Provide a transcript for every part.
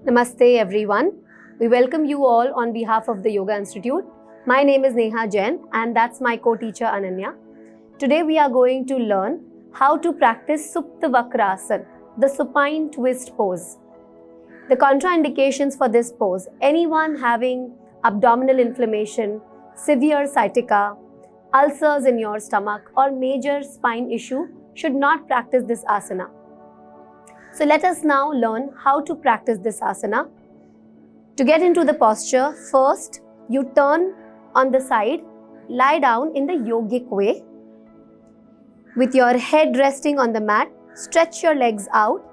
Namaste everyone. We welcome you all on behalf of the Yoga Institute. My name is Neha Jain and that's my co-teacher Ananya. Today we are going to learn how to practice Supta Vakrasana, the supine twist pose. The contraindications for this pose: anyone having abdominal inflammation, severe sciatica, ulcers in your stomach or major spine issue should not practice this asana. So let us now learn how to practice this asana. To get into the posture, first you turn on the side, lie down in the yogic way. With your head resting on the mat, stretch your legs out,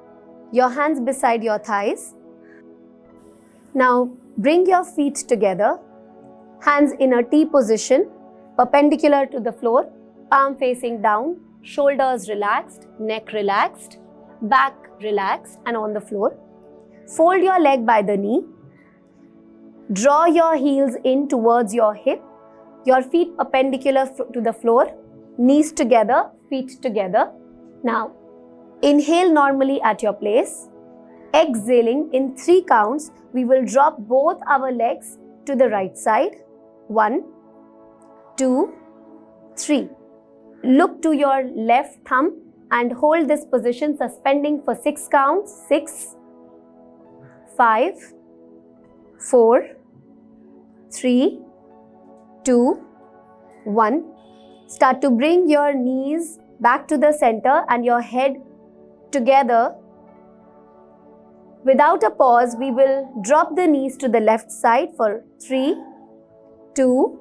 your hands beside your thighs. Now bring your feet together, hands in a T position, perpendicular to the floor, palm facing down, shoulders relaxed, neck relaxed, back relaxed and on the floor. Fold your leg by the knee. Draw your heels in towards your hip, your feet perpendicular to the floor, knees together, feet together. Now, inhale normally at your place. Exhaling in 3 counts, we will drop both our legs to the right side. 1, 2, 3. Look to your left thumb and hold this position suspending for 6 counts. 6, 5, 4, 3, 2, 1. Start to bring your knees back to the center and your head together. Without a pause, we will drop the knees to the left side for 3, 2,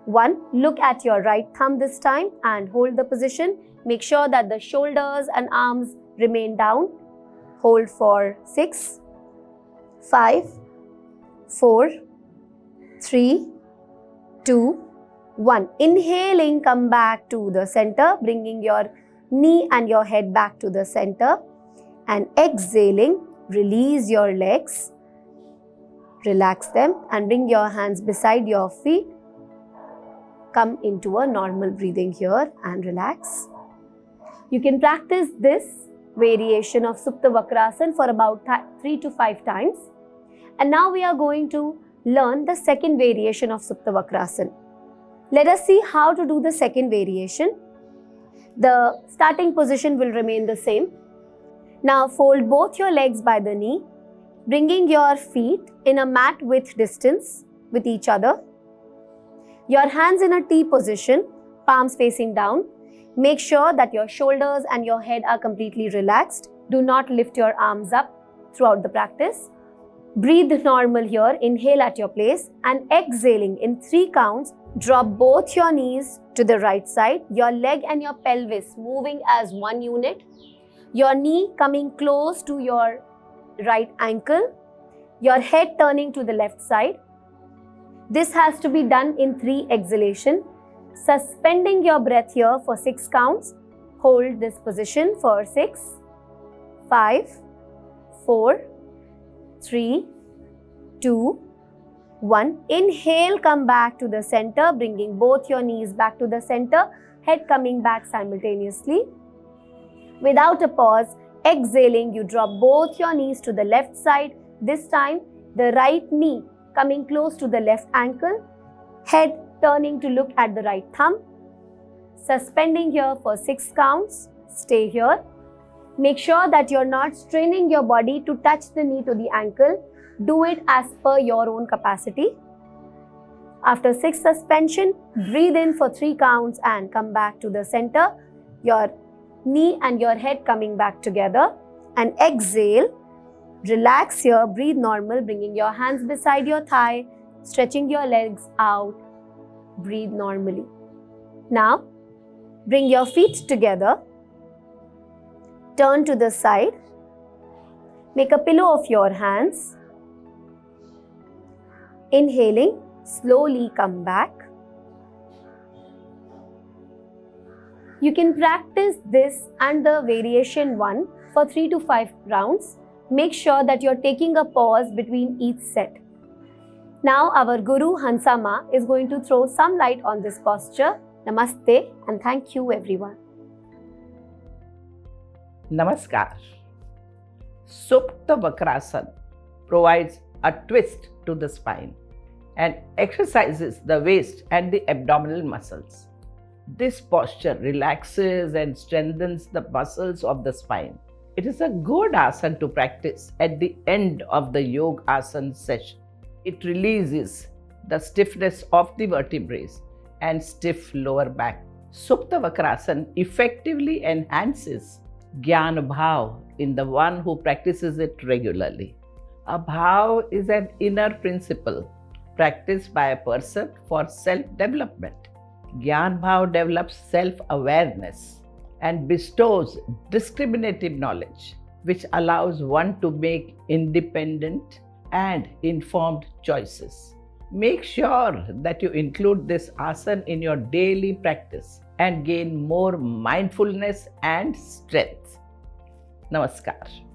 1. Look at your right thumb this time and hold the position. Make sure that the shoulders and arms remain down. Hold for 6, 5, 4, 3, 2, 1. Inhaling, come back to the center, bringing your knee and your head back to the center. And exhaling, release your legs, relax them and bring your hands beside your feet. Come into a normal breathing here and relax. You can practice this variation of Supta Vakrasana for about 3 to 5 times. And now we are going to learn the second variation of Supta Vakrasana. Let us see how to do the second variation. The starting position will remain the same. Now fold both your legs by the knee, bringing your feet in a mat width distance with each other. Your hands in a T position, palms facing down. Make sure that your shoulders and your head are completely relaxed. Do not lift your arms up throughout the practice. Breathe normal here, inhale at your place and exhaling in 3 counts, drop both your knees to the right side, your leg and your pelvis moving as one unit, your knee coming close to your right ankle, your head turning to the left side. This has to be done in 3 exhalations. Suspending your breath here for 6 counts. Hold this position for 6, 5, 4, 3, 2, 1. Inhale, come back to the center, bringing both your knees back to the center, head coming back simultaneously. Without a pause, exhaling, you drop both your knees to the left side. This time, the right knee coming close to the left ankle, head turning to look at the right thumb. Suspending here for 6 counts. Stay here. Make sure that you're not straining your body to touch the knee to the ankle. Do it as per your own capacity. After 6 suspension, breathe in for 3 counts and come back to the center. Your knee and your head coming back together. And exhale. Relax here. Breathe normal, bringing your hands beside your thigh, stretching your legs out. Breathe normally. Now, bring your feet together. Turn to the side. Make a pillow of your hands. Inhaling, slowly come back. You can practice this and the variation 1 for 3 to 5 rounds. Make sure that you're taking a pause between each set. Now our Guru Hansama is going to throw some light on this posture. Namaste and thank you everyone. नमस्कार. सुप्त Vakrasana provides a twist to the spine and exercises the waist and the abdominal muscles. This posture relaxes and strengthens the muscles of the spine. It is a good asana to practice at the end of the yoga asana session. It releases the stiffness of the vertebrae and stiff lower back. Supta Vakrasana effectively enhances Jnana Bhav in the one who practices it regularly. A bhav is an inner principle practiced by a person for self-development. Jnana Bhav develops self-awareness and bestows discriminative knowledge, which allows one to make independent and informed choices. Make sure that you include this asana in your daily practice and gain more mindfulness and strength. Namaskar.